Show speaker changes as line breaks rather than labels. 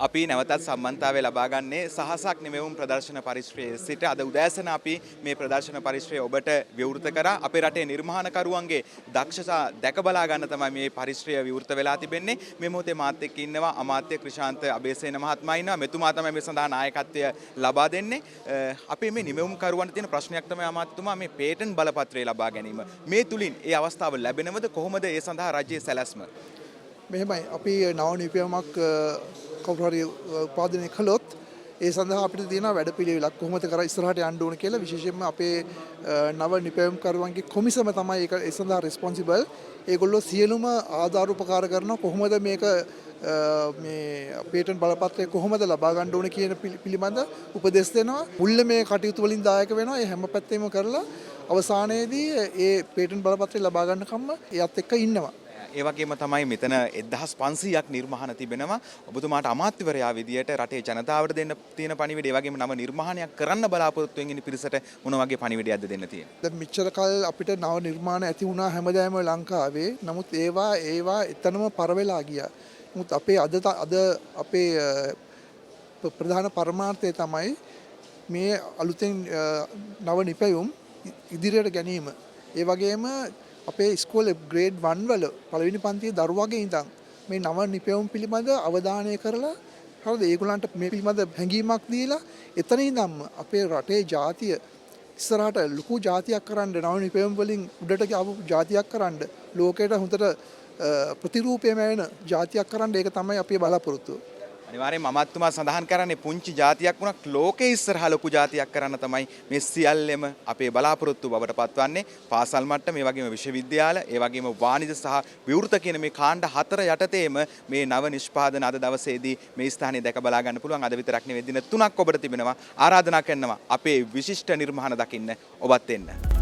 අපි නැවතත් සම්බන්ධතාවය ලබා ගන්නේ සහසක් නිමවුම් ප්‍රදර්ශන පරිශ්‍රයේ සිට අද උදෑසන අපි මේ ප්‍රදර්ශන පරිශ්‍රය ඔබට විවෘත කරා. අපේ රටේ නිර්මාණකරුවන්ගේ දක්ෂතා දැක බලා ගන්න තමයි මේ පරිශ්‍රය විවෘත වෙලා තිබෙන්නේ. මේ මොහොතේ මාත් එක්ක ඉන්නවා අමාත්‍ය ක්‍රිෂාන්ත අබේසේන මහත්මයා ඉන්නවා. මෙතුමා තමයි මේ සඳහා නායකත්වය ලබා දෙන්නේ. අපේ මේ නිමවුම් කරුවන්ට තියෙන ප්‍රශ්නයක් තමයි අමාත්‍යතුමා මේ පේටන්ට් බලපත්‍රය ලබා ගැනීම. මේ තුලින් ඒ අවස්ථාව ලැබෙනවද? කොහොමද ඒ සඳහා රජයේ සැලැස්ම?
මෙහෙමයි අපි නව නිපැයුමක් කවුරු හරි උපාදනය කළොත් ඒ සඳහා අපිට තියෙන වැඩපිළිවෙලක් කොහොමද කර ඉස්සරහට යන්න ඕන කියලා විශේෂයෙන්ම අපේ නව නිපැයුම්කරුවන්ගේ කොමිසම තමයි ඒක ඒ සඳහා රෙස්පොන්සිබල්. ඒගොල්ලෝ සියලුම ආධාර උපකාර කරනවා කොහොමද මේක මේ පේටන්ට් බලපත්‍රය කොහොමද ලබා ගන්න ඕන කියන පිළිබඳ උපදෙස් දෙනවා. මුල්ල මේ කටයුතු වලින් දායක වෙනවා. ඒ හැම පැත්තෙම කරලා අවසානයේදී ඒ පේටන්ට් බලපත්‍රය ලබා ගන්න කම්ම එයත් එක්ක ඉන්නවා.
ඒ වගේම තමයි මෙතන 1500ක් නිර්මාණ තිබෙනවා. ඔබතුමාට අමාත්‍යවරයා විදියට රටේ ජනතාවට දෙන්න තියෙන පණිවිඩය, ඒ වගේම නව නිර්මාණයක් කරන්න බලාපොරොත්තු වෙන පිරිසට මොන වගේ පණිවිඩයක්ද දෙන්න තියෙන්නේ?
දැන් මෙච්චර කල් අපිට නව නිර්මාණ ඇති වුණා හැමදාම ලංකාවේ. නමුත් ඒවා එතනම පර වෙලා ගියා. නමුත් අපේ අද අපේ ප්‍රධාන පරමාර්ථය තමයි මේ අලුතෙන් නව නිපැයුම් ඉදිරියට ගැනීම. ඒ වගේම අපේ ඉස්කෝලේ ග්‍රේඩ් 1 වල පළවෙනි පන්තියේ දරුවගේ ඉඳන් මේ නව නිපැයුම් පිළිබඳ අවධානය කරලා හරිද ඒගොල්ලන්ට මේ පිළිබඳ හැඟීමක් දීලා එතන ඉඳන්ම අපේ රටේ ජාතිය ඉස්සරහට ලොකු ජාතියක් කරන්න නව නිපැයුම් වලින් උඩට ආපු ජාතියක් කරන්න ලෝකයට හොඳට ප්‍රතිරූපයම වෙන ජාතියක් කරන්න ඒක තමයි අපේ බලාපොරොත්තුව.
අනිවාර්යයෙන්ම අමාත්‍යතුමා සඳහන් කරන්නේ පුංචි ජාතියක් වුණත් ලෝකේ ඉස්සරහා ලොකු ජාතියක් කරන්න තමයි මේ සියල්ලම අපේ බලාපොරොත්තු බවට පත්වන්නේ. පාසල් මට්ටම, මේ වගේම විශ්වවිද්‍යාල, ඒ වගේම වාණිජ සහ විවෘත කියන මේ කාණ්ඩ 4 යටතේම මේ නව නිෂ්පාදන අද දවසේදී මේ ස්ථානයේ දැක බලා ගන්න පුළුවන්. අද විතරක් නෙවෙයි දින 3ක් ඔබට තිබෙනවා. ආරාධනා කරනවා අපේ විශිෂ්ට නිර්මාණ දකින්න ඔබත් එන්න.